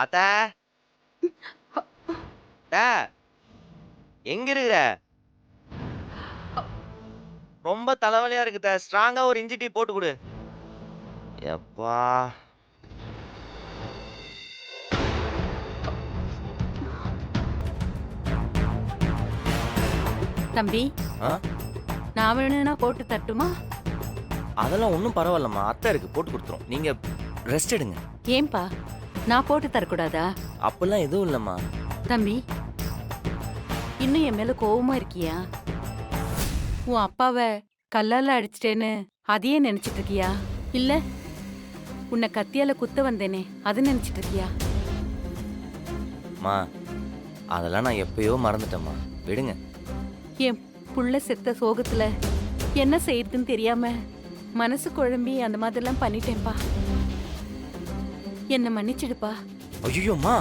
அத்தா அத்தா, எங்க இருக்கிற? ரொம்ப தலைவலியா இருக்குதா, ஸ்ட்ராங்கா ஒரு இஞ்சி டீ போட்டு கொடு. எப்பா. தம்பி, ஆ நான் வேணும்னா போட்டு தட்டுமா? அதெல்லாம் ஒன்றும் பரவாயில்லம்மா, அத்தை இருக்கு போட்டு கொடுத்துரும். நீங்க ரெஸ்ட் எடுங்க. ஏன்பா, நான் போட்டு தரக்கூடாதா? அப்பெல்லாம் எதுவும் இல்லைம்மா. தம்பி, இன்னும் என் மேல கோவமா இருக்கியா? உன் அப்பாவை கல்லால அடிச்சிட்டேன்னு அதையே நினைச்சிட்டு இருக்கியா? இல்ல உன்னை கத்தியால குத்த வந்தேனே அதை நினைச்சிட்டு இருக்கியா? மா, அதெல்லாம் நான் எப்பயோ மறந்துட்டேம்மா, விடுங்க. என் புள்ள செத்த சோகத்துல என்ன செய்யறதுன்னு தெரியாம மனசு குழம்பி அந்த மாதிரிலாம் பண்ணிட்டேன்பா. என்ன மன்னிச்சிடுப்பா. ஐயோம்மா,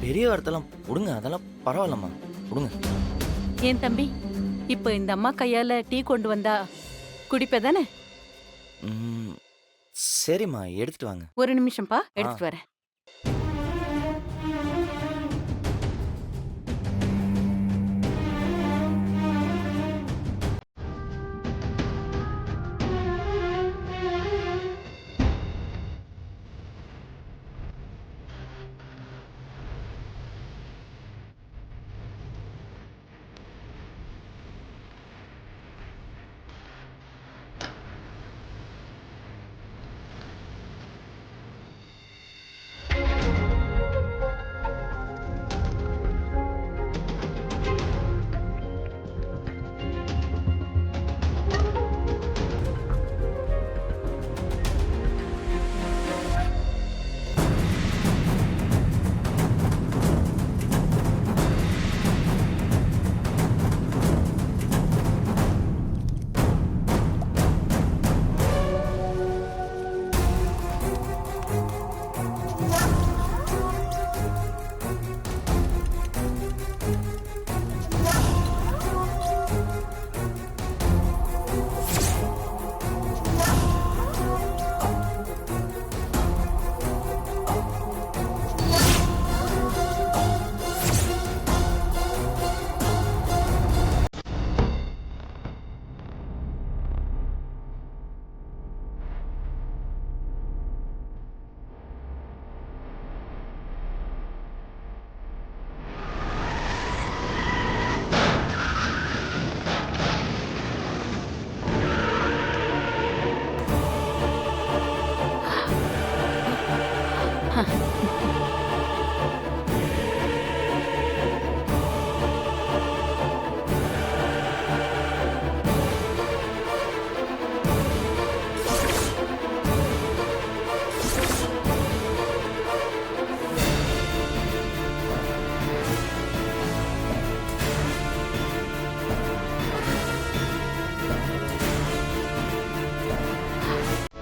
பெரிய வார்த்தைலாம் விடுங்க, அதெல்லாம் பரவாயில்லம்மா, விடுங்க. ஏன் தம்பி, இப்ப இந்த அம்மா கையால டீ கொண்டு வந்தா குடிப்பதானே? ம், சரிம்மா, எடுத்துட்டு வாங்க. ஒரு நிமிஷம்ப்பா, எடுத்துட்டு வரேன்.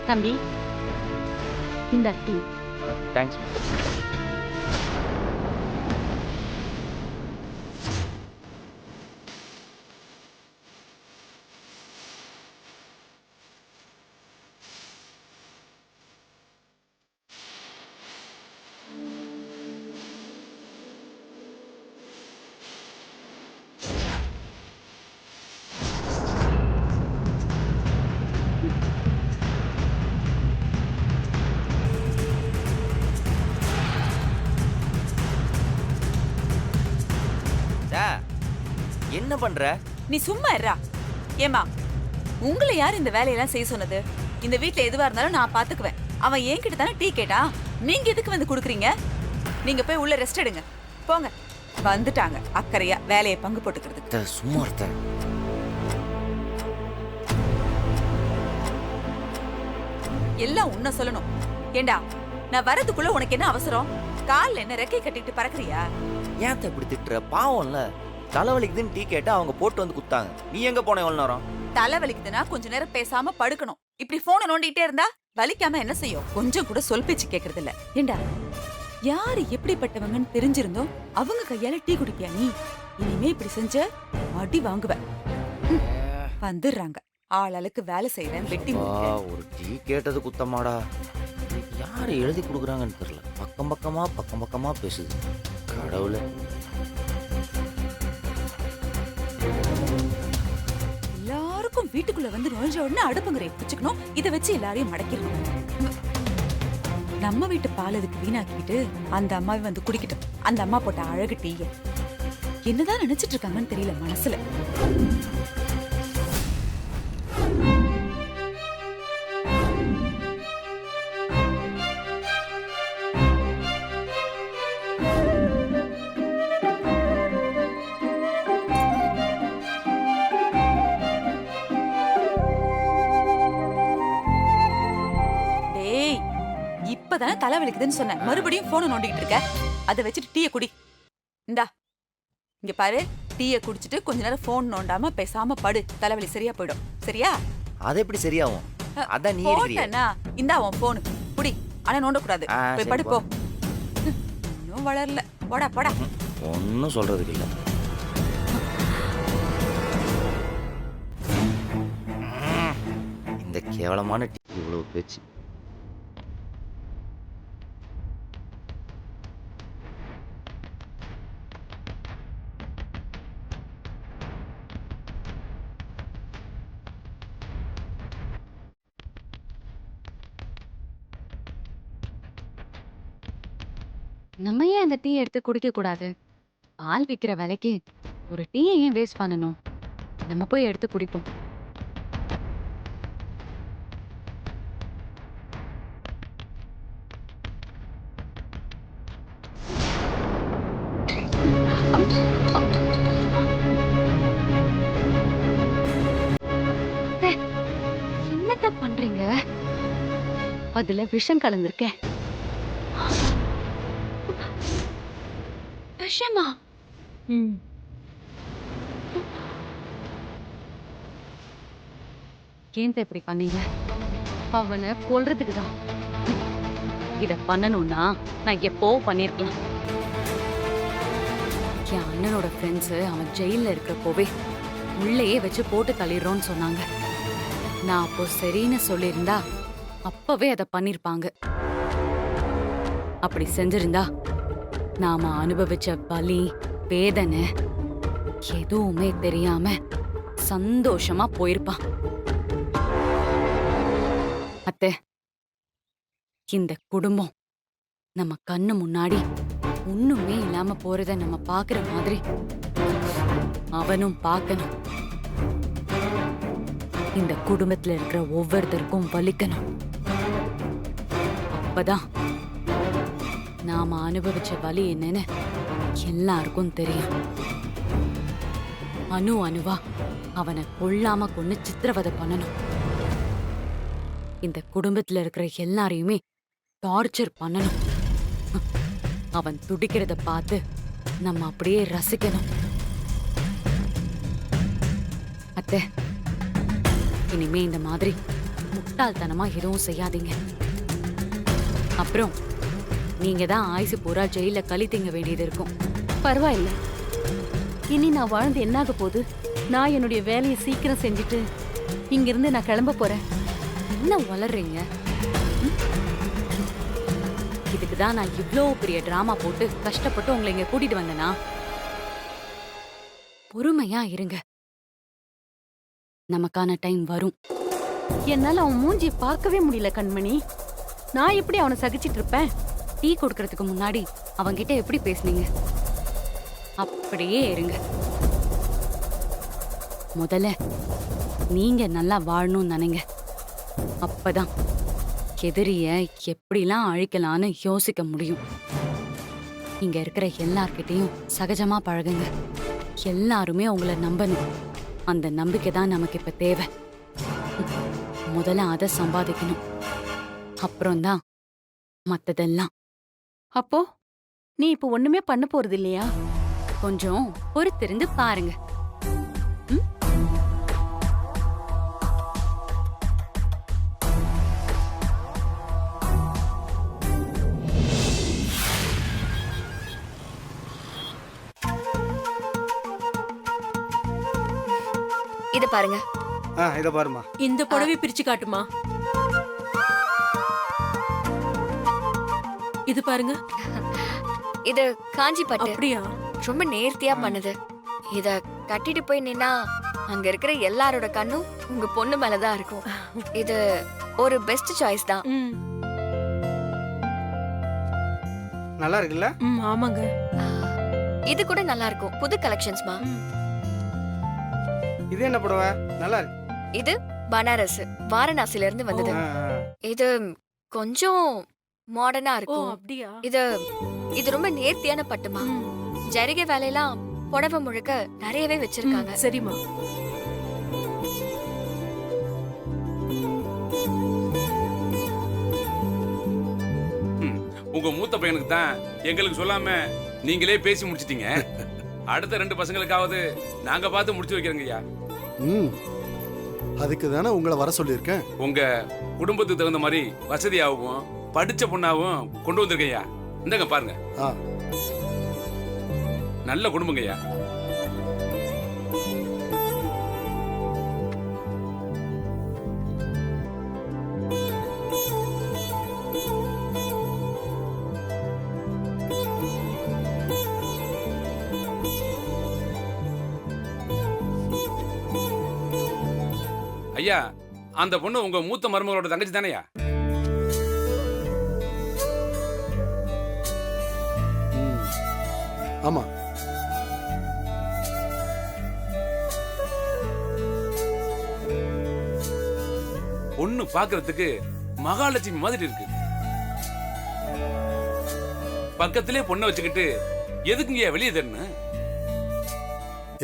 தம்பி, இந்த டீ. தேங்க்ஸ். என்ன பண்ற? நீ சும்மா இருடா. ஏமா, உங்களை யார் இந்த வேலையெல்லாம் செய்ய சொன்னது? இந்த வீட்ல எதுவா இருந்தாலும் நான் பாத்துக்குவேன். அவன் என்கிட்ட தானே டீ கேட்டான். நீங்க எதுக்கு வந்து குடுக்குறீங்க? நீங்க போய் உள்ள ரெஸ்ட் எடுங்க. போங்க. வந்துட்டாங்க அக்கறையா வேலையை பங்கு போட்டுக்கிறதுக்கு. சும்மா இருத்த. எல்லாம் உன்ன சொல்லணும். ஏண்டா, நான் வரதுக்குள்ள உனக்கு என்ன அவசரம்? கால்ல என்ன ரெக்கை கட்டிட்டு பறக்குறியா? ஏன் இப்படி திட்டுற? பாவம்ல, தலைவலிக்குதுன்னு டீ கேட்டா அவங்க போட்டு வந்து குத்தாங்க. நீ எங்க போன எவ்வளவு நேரம்? தலை வலிக்குதுன்னா கொஞ்ச நேரம் பேசாம படுக்கணும். இப்படி போனை நோண்டிட்டே இருந்தா வலிக்காம என்ன செய்யும்? கொஞ்சம் கூட சொல் பேச்சு கேக்குறது இல்ல. ஏண்டா, யாரு எப்படிப்பட்டவங்கன்னு தெரிஞ்சிருந்தோம் அவங்க கையால டீ குடிப்பியா நீ? இனிமே இப்படி செஞ்ச அடி வாங்குவ. வந்துடுறாங்க ஆளாளுக்கு வேலை செய்யறேன் வெட்டி முடிக்க. ஒரு டீ கேட்டது குத்தமாடா. யார் யார் எழுதி கொடுக்குறாங்கன்னு தெரியல. பக்கம் பக்கமா பேசுது. கடவுளே. எல்லாருக்கும் வீட்டுக்குள்ள வந்து நுழைஞ்ச உடனே அடுப்புங்கரை பிடிச்சுக்கணும், இதை வச்சு எல்லாரையும் மடக்கிடணும். நம்ம வீட்டு பால் இதுக்கு வீணாக்கிட்டு அந்த அம்மாவை வந்து குடிக்கட்டும். அந்த அம்மா போட்ட அழகு டீய என்னதான் நினைச்சிட்டு இருக்காங்கன்னு தெரியல மனசுல. டேய், இப்பதானே தலை வலிக்குதுன்னு சொன்னேன், மறுபடியும் போனை நோண்டிக்கிட்டு இருக்க. அதை வச்சுட்டு டீயை குடி. இந்தா இங்க பாரு, டீயை குடிச்சிட்டு கொஞ்ச நேரம் போன் நோண்டாம பேசாம படு, தலைவலி சரியா போயிடும். சரியா? அது எப்படி சரியாகும்? அதான் நீ இருக்கிறியே. போட்டேனா இந்தா உன் போன் குடி. ஆனா நோண்ட கூடாது. போய் சரி, படு போ. இன்னும் வளரல. போடா போடா. ஒன்னும் சொல்றதுக்கு இல்ல. இந்த கேவலமான டீ இவ்வளவு பேச்சு. நம்ம ஏன் அந்த டீ எடுத்து குடிக்க கூடாது? பால் விக்கிற விலைக்கு ஒரு டீயை ஏன் வேஸ்ட் பண்ணணும்? நம்ம போய் எடுத்து குடிப்போம். என்னத்த பண்றீங்க? அதுல விஷம் கலந்திருக்கேன். விஷமா? ஏன் இப்படி பண்ணீங்க? அவனை கொல்றதுக்கு தான். இத பண்ணணும்னா நான் எப்போ பண்ணிருக்கலாம். என் அண்ணனோட ஃப்ரெண்ட்ஸ் அவன் ஜெயில இருக்கிறப்போவே உள்ளேயே வச்சு போட்டு தள்ளிடுறோன்னு சொன்னாங்க. நான் அப்போ சரின்னு சொல்லியிருந்தா அப்பவே அதை பண்ணிருப்பாங்க. அப்படி செஞ்சிருந்தா நாம அனுபவிச்ச வலி வேதனை எதுவுமே தெரியாம சந்தோஷமா போயிருப்பான். அத்தை, இந்த குடும்பம் நம்ம கண்ணு முன்னாடி ஒண்ணுமே இல்லாம போறத நம்ம பாக்குற மாதிரி அவனும் பார்க்கணும். இந்த குடும்பத்துல இருக்கிற ஒவ்வொருத்தருக்கும் வலிக்கணும். அப்பதான் நாம அனுபவிச்ச வலி என்னன்னு எல்லாருக்கும் தெரியும். அணுவா அவனை கொல்லாம கொன்னு சித்திரவதை பண்ணணும். இந்த குடும்பத்துல இருக்கிற எல்லாரையுமே டார்ச்சர் பண்ணணும். அவன் துடிக்கிறத பார்த்து நம்ம அப்படியே ரசிக்கணும். அத்தை, இனிமே இந்த மாதிரி முட்டாள்தனமா எதுவும் செய்யாதீங்க. அப்புறம் நீங்க தான் ஆயுசு பூரா ஜெயில களி திங்க வேண்டியது இருக்கும். பரவாயில்ல, இனி நான் வாழ்ந்து என்னாக போகுது? நான் என்னுடைய வேலையை சீக்கிரம் செஞ்சுட்டு இங்கிருந்து நான் கிளம்ப போறேன். என்ன வளர்றீங்க? இதுக்கு தான் நான் இவ்ளோ பெரிய டிராமா போட்டு கஷ்டப்பட்டு உங்களை இங்க கூட்டிட்டு வந்தேனா? பொறுமையா இருங்க, நமக்கான டைம் வரும். என்னால அவன் மூஞ்சியை பார்க்கவே முடியல கண்மணி. நான் எப்படி அவனை சகிச்சிட்டு இருப்பேன்? டீ கொடுக்கறதுக்கு முன்னாடி அவங்கிட்ட எப்படி பேசுனீங்க? அப்படியே இருங்க. முதல்ல நீங்க நல்லா வாழணும்னு நினைங்க. அப்பதான் எதிரிய எப்படிலாம் அழிக்கலான்னு யோசிக்க முடியும். இங்க இருக்கிற எல்லார்கிட்டையும் சகஜமா பழகுங்க. எல்லாருமே உங்களை நம்பணும். அந்த நம்பிக்கை தான் நமக்கு இப்ப தேவை. முதல்ல அதை சம்பாதிக்கணும். அப்புறம்தான் மத்ததெல்லாம். அப்போ நீ இப்ப ஒண்ணுமே பண்ண போறது இல்லையா? கொஞ்சம் பொறுத்திருந்து பாருங்க. இத பாருங்க. இத பாருமா. இந்த புடவை பிரிச்சு காட்டுமா. இது பாருங்க. இது காஞ்சி பட்டு அப்படியா? ரொம்ப நேர்த்தியா பண்ணுது. இத கட்டிட்டு போய் நின்னா அங்க இருக்கிற எல்லாரோட கண்ணும் உங்க பொண்ணு மேலதான் இருக்கும். இது ஒரு பெஸ்ட் சாய்ஸ் தான். ம். நல்லா இருக்குல்ல? ம், ஆமாங்க. இது கூட நல்லா இருக்கும். புது கலெக்ஷன்ஸ்மா. இது என்ன புடவை? நல்லா இருக்கு. இது பனாரஸ் வாரணாசில இருந்து வந்தது. ஆ, ஆ. இது கொஞ்சம் மாடர்னா ஓ, இருக்கும். அப்படியா? இது இது ரொம்ப நேர்த்தியான பட்டுமா. ம். ஜரிகை வேலையெல்லாம் புடவை முழுக்க நிறையவே வச்சிருக்காங்க. ம், சரிம்மா. உங்க மூத்த பையனுக்கு தான் எங்களுக்கு சொல்லாம நீங்களே பேசி முடிச்சிட்டீங்க. அடுத்த 2 பசங்களுக்காவது நாங்க பார்த்து முடிச்சு வைக்கிறோங்கய்யா. ம் அதுக்கு தானே உங்களை வர சொல்லியிருக்கேன். உங்க குடும்பத்துக்கு தகுந்த மாதிரி வசதியாகவும் படிச்ச பொண்ணாவும் கொண்டு வந்திருக்கையா. இந்தங்க பாருங்க. ஆ. நல்ல குடும்பங்கய்யா. ஐயா, அந்த பொண்ணு உங்க மூத்த மருமகளோட தங்கச்சி தானேயா? ம் ஆமா. பொண்ணு பாக்குறதுக்கு மகாலட்சுமி மாதிரி இருக்கு. பக்கத்திலே பொண்ணை வச்சுக்கிட்டு எதுக்குங்கய்யா வெளியே தரணும்?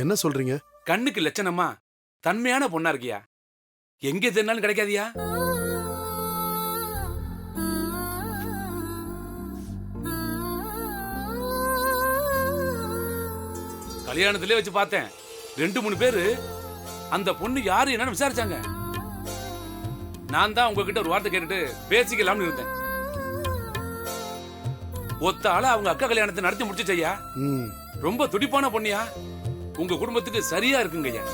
என்ன சொல்றீங்க? கண்ணுக்கு லட்சணமா தன்மையான பொண்ணா இருக்கியா. எங்க தேடினாலும் கிடைக்காதியா. கல்யாணத்திலே வச்சு பார்த்தேன். 2-3 பேரு அந்த பொண்ணு யாரு என்னன்னு விசாரிச்சாங்க. நான் தான் உங்ககிட்ட ஒரு வார்த்தை கேட்டுட்டு பேசிக்கலாம்னு இருந்தேன். ஒத்த ஆள அவங்க அக்கா கல்யாணத்தை நடத்தி முடிச்சுச்சையா. ம் ரொம்ப துடிப்பான பொண்ணியா. உங்க குடும்பத்துக்கு சரியா இருக்குங்கய்யா.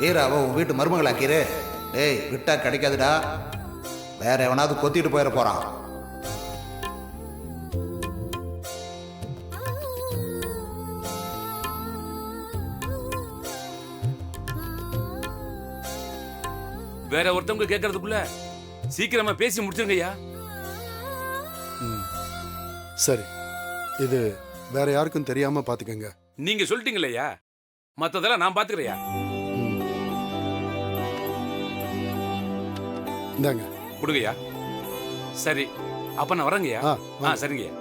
வீராவை உன் வீட்டு மருமகளாக்கிரு. டேய் விட்டா கிடைக்காதுடா. வேற எவனாவது கொத்திட்டு போயிட போறான். வேற ஒருத்தவங்க கேட்கறதுக்குள்ள சீக்கிரமா பேசி முடிச்சிருங்கய்யா. ம் சரி, இது வேற யாருக்கும் தெரியாம பாத்துக்கங்க. நீங்க சொல்லிட்டீங்களையா, மத்ததெல்லாம் நான் பாத்துக்கிறேயா. ம். இந்தாங்க. கொடுங்கய்யா. சரி, அப்ப நான் வரேங்கய்யா. ஆ வாங்க. சரிங்கய்யா.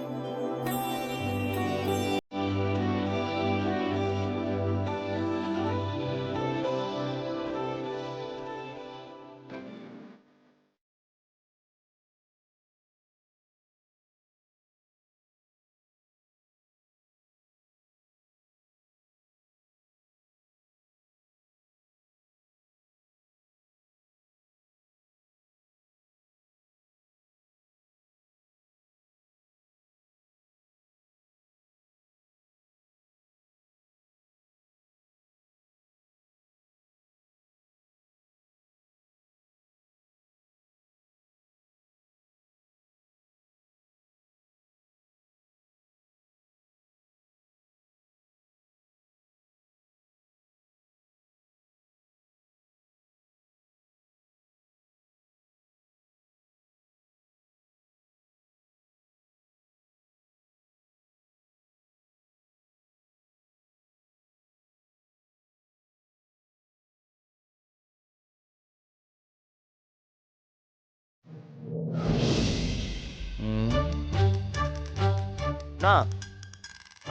அண்ணா,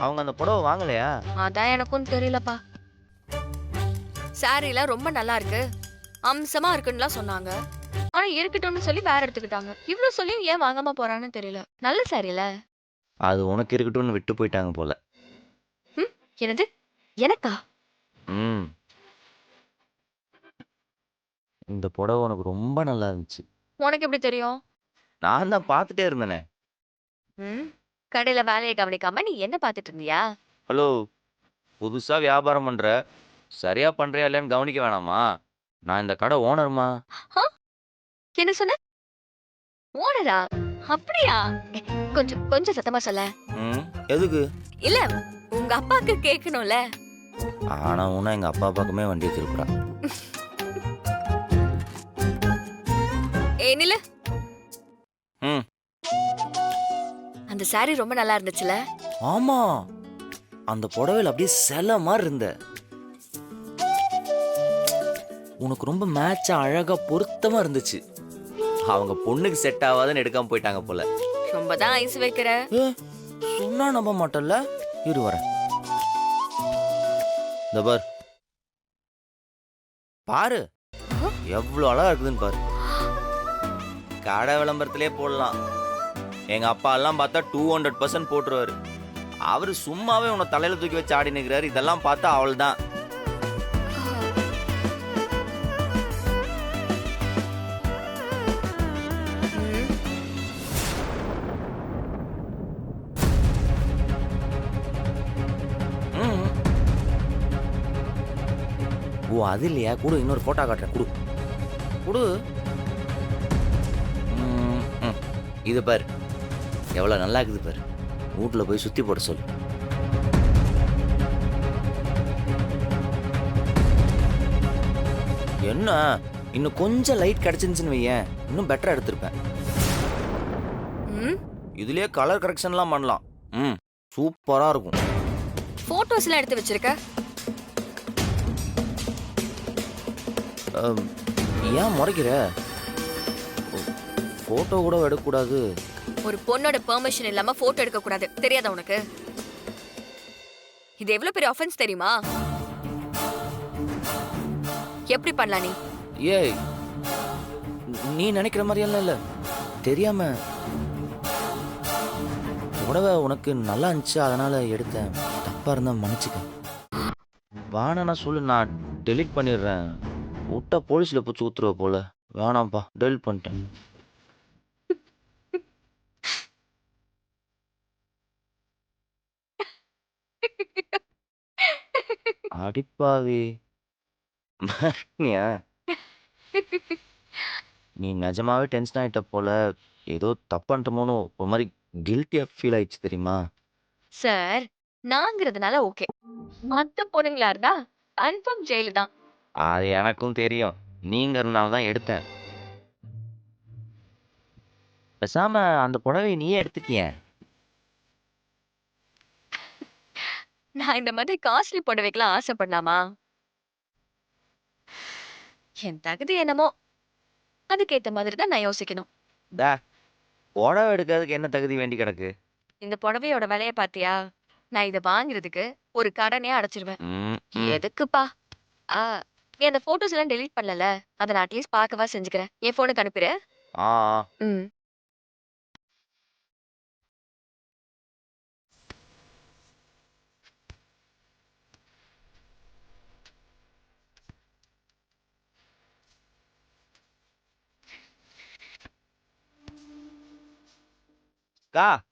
அவங்க அந்த புடவை வாங்கலையா? அதான் எனக்கும் தெரியலப்பா. சாரிலாம் ரொம்ப நல்லா இருக்கு, அம்சமா இருக்குன்னுலாம் சொன்னாங்க. ஆனா இருக்கட்டும்னு சொல்லி வேற எடுத்துக்கிட்டாங்க. இவ்வளவு சொல்லியும் ஏன் வாங்காம போறான்னு தெரியல. நல்ல சாரில. அது உனக்கு இருக்கட்டும்னு விட்டு போயிட்டாங்க போல. என்னது? எனக்கா? ம். இந்த புடவை உனக்கு ரொம்ப நல்லா இருந்துச்சு. உனக்கு எப்படி தெரியும்? நான் தான் பார்த்துட்டே இருந்தேனே. கடையில வேலையை கவனிக்காம நீ என்ன பாத்துட்டு இருந்தியா? ஹலோ, புதுசா வியாபாரம் பண்ற, சரியா பண்றியா இல்லையான்னு கவனிக்க வேணாமா? நான் இந்த கடை ஓனருமா. என்ன சொன்ன? ஓனரா? அப்படியா? கொஞ்சம் கொஞ்சம் சத்தமா சொல்ல. ம் எதுக்கு? இல்ல உங்க அப்பாக்கு கேட்கணும்ல. ஆனா உன்ன எங்க அப்பா பக்கமே வண்டியை திருப்புறா. ஏய் நில்லு. ம் அந்த saree ரொம்ப நல்லா இருந்துச்சுல? ஆமா, அந்த புடவையில் அப்படியே சில மாதிரி இருந்த. உனக்கு ரொம்ப மேட்சா அழகா பொருத்தமா இருந்துச்சு. அவங்க பொண்ணுக்கு செட் ஆகாதுன்னு எடுக்காம போயிட்டாங்க போல. ரொம்ப தான் ஐஸ் வைக்கிற. ஏ, சொன்னா நம்ப மாட்டல்ல. இரு வரேன். இந்த பார், பாரு எவ்வளவு அழகா இருக்குதுன்னு பாரு. கடை விளம்பரத்திலே போடலாம். எங்க அப்பா எல்லாம் பார்த்தா 200% போட்டுருவாரு. அவரு சும்மாவே உன்னை தலையில தூக்கி வச்சு ஆடி நிற்கிறாரு. இதெல்லாம் பார்த்தா அவள் தான். ஓ அது இல்லையா? கூட இன்னொரு போட்டோ காட்டுறேன். குடு குடு. இது பாரு எவ்வளவு நல்லா இருக்குது பாரு. வீட்டுல போய் சுத்தி போட சொல்லு. என்ன இன்னும் கொஞ்சம் லைட் கிடைச்சிருந்துச்சுன்னு வையேன், இன்னும் பெட்டரா எடுத்திருப்பேன். இதுலயே கலர் கரெக்ஷன்லாம் பண்ணலாம். சூப்பரா இருக்கும். போட்டோஸ் எல்லாம் எடுத்து வச்சிருக்க? ஏன் முறைக்கிற? போட்டோ கூட எடுக்கக்கூடாது. ஒரு பொண்ணோட பெர்மிஷன் இல்லாம போட்டோ எடுக்க கூடாது, தெரியாதா உனக்கு? இது எவ்வளவு பெரிய ஆஃபென்ஸ் தெரியுமா? எப்படி பண்ணலாம் நீ? ஏய், நீ நினைக்கிற மாதிரியெல்லாம் இல்ல. தெரியாம உடவை உனக்கு நல்லா இருந்துச்சு, அதனால எடுத்தேன். தப்பா இருந்தா மன்னிச்சுக்க. வேணா சொல்லு, நான் டெலீட் பண்ணிடுறேன். விட்டா போலீஸ்ல போச்சு ஊத்துருவ போல. வேணாம்ப்பா, டெலீட் பண்ணிட்டேன். அடிப்பாவி. நீ நிஜமாவே டென்ஷன் ஆயிட்ட போல. ஏதோ தப்பான்ட்டமோனோ ஒரு மாதிரி கில்ட்டியா ஃபீல் ஆயிடுச்சு தெரியுமா? சார், நாங்கிறதுனால ஓகே. மத்த பொண்ணுங்களா இருந்தா கன்ஃபார்ம் ஜெயிலு தான். அது எனக்கும் தெரியும். நீங்கிறதுனால தான் எடுத்தேன். பேசாம அந்த புடவை நீயே எடுத்துட்டிய. நான் இந்த மாதிரி காஸ்ட்லி புடவைக்கெல்லாம் ஆசைப்படலாமா? என் தகுதி என்னமோ அதுக்கேத்த மாதிரி தான் நான் யோசிக்கணும். புடவை எடுக்கிறதுக்கு என்ன தகுதி வேண்டி கிடக்கு? இந்த புடவையோட விலைய பாத்தியா? நான் இதை வாங்குறதுக்கு ஒரு கடனே அடைச்சிருவேன். எதுக்குப்பா? நீ அந்த போட்டோஸ் எல்லாம் டெலீட் பண்ணல, அதை நான் அட்லீஸ்ட் பார்க்கவா செஞ்சுக்கிறேன். என் போனுக்கு அனுப்பிடு. ம்.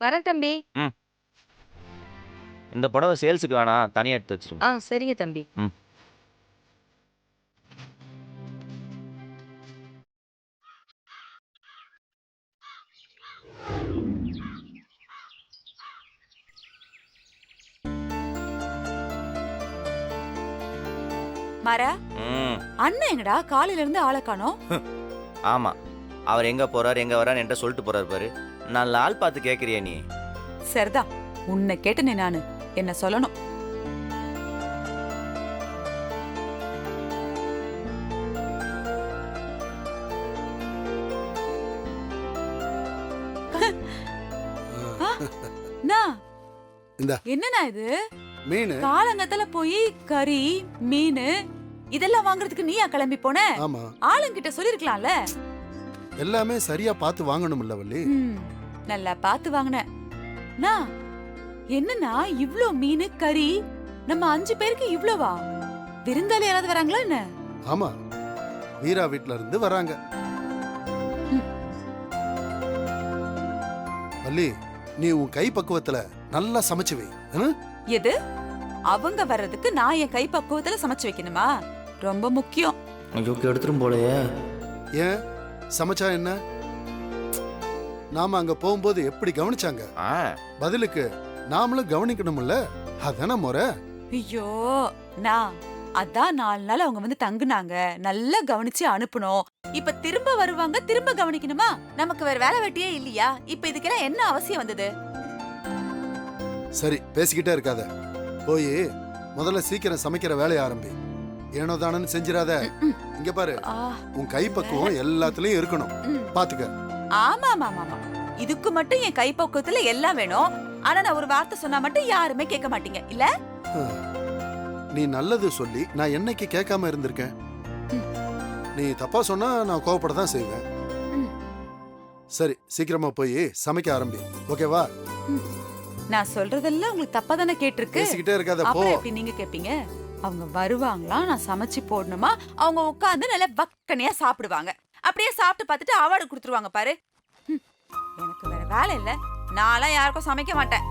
வரேன் தம்பி. இந்த புடவை சேல்ஸுக்கு வேணாம், தனியா எடுத்து வச்சிருக்கோம். சரிங்க தம்பி. மாறா, அண்ணன் எங்கடா? காலையில இருந்து ஆளை காணோம். ஆமா, அவர் எங்க போறாரு எங்க வரான்னு என்கிட்ட சொல்லிட்டு போறாரு பாரு. நல்ல ஆள் பார்த்து கேக்குறியா நீ? சரிதான், உன்னை கேட்டனே நானு. என்ன சொல்லணும்? என்னண்ணா இது? மீன் காலங்கத்துல போய் கறி மீன் இதெல்லாம் வாங்குறதுக்கு நீயா கிளம்பி போன? ஆமா, ஆளுங்கிட்ட சொல்லிருக்கலாம்ல. எல்லாமே சரியா பார்த்து வாங்கணும்ல வள்ளி. நல்லா பார்த்து வாங்கின. என்னன்னா இவ்ளோ மீன் கறி? நம்ம 5 பேருக்கு இவ்ளோவா? விருந்தாளி யாராவது வராங்களா என்ன? ஆமா, வீரா வீட்ல இருந்து வராங்க. வள்ளி, நீ உன் கை பக்குவத்துல நல்லா சமைச்சு வை. எது? அவங்க வர்றதுக்கு நான் என் கை பக்குவத்துல சமைச்சு வைக்கணுமா? ரொம்ப முக்கியம். எடுத்துரும் போலயே. ஏன் சமைச்சா என்ன? நாம அங்க போகும்போது எப்படி கவனிச்சாங்க ஆ, பதிலுக்கு நாமளும் கவனிக்கணும்ல, அதானே முறை. ஐயோ நான் அதான் 4 நாள் அவங்க வந்து தங்குனாங்க, நல்லா கவனிச்சு அனுப்பணும். இப்ப திரும்ப வருவாங்க, திரும்ப கவனிக்கணுமா? நமக்கு வேற வேலை வெட்டியே இல்லையா? இப்ப இதுக்கெல்லாம் என்ன அவசியம் வந்தது? சரி, பேசிக்கிட்டே இருக்காத. போய் முதல்ல சீக்கிரம் சமைக்கிற வேலையை ஆரம்பி. ஏனோ தானன்னு செஞ்சிராத. இங்க பாரு, ஆ, உன் கைப்பக்குவம் எல்லாத்துலயும் இருக்கணும். ம். பாத்துக்க. ஆமா ஆமா ஆமா ஆமா. இதுக்கு மட்டும் என் கைப்பக்குவத்துல எல்லாம் வேணும். ஆனா நான் ஒரு வார்த்தை சொன்னா மட்டும் யாருமே கேட்க மாட்டீங்க இல்ல? நீ நல்லது சொல்லி நான் என்னைக்கு கேட்காம இருந்திருக்கேன்? நீ தப்பா சொன்னா நான் கோவப்பட தான் செய்வேன். ம். சரி, சீக்கிரமா போய் சமைக்க ஆரம்பி. ஓகேவா? நான் சொல்றதெல்லாம் உங்களுக்கு தப்பா தானே கேட்டிருக்கு. பேசிக்கிட்டே இருக்காத, போ. அப்புறம் எப்படி நீங்க கேப்பீங்க? அவங்க வருவாங்களா, நான் சமைச்சு போடணுமா, அவங்க உட்கார்ந்து நல்லா வக்கனையா சாப்பிடுவாங்க. அப்படியே சாப்பிட்டு பார்த்துட்டு அவார்டு கொடுத்துருவாங்க பாரு. எனக்கு வேற வேலை இல்ல, நான்லாம் யாருக்கும் சமைக்க மாட்டேன்.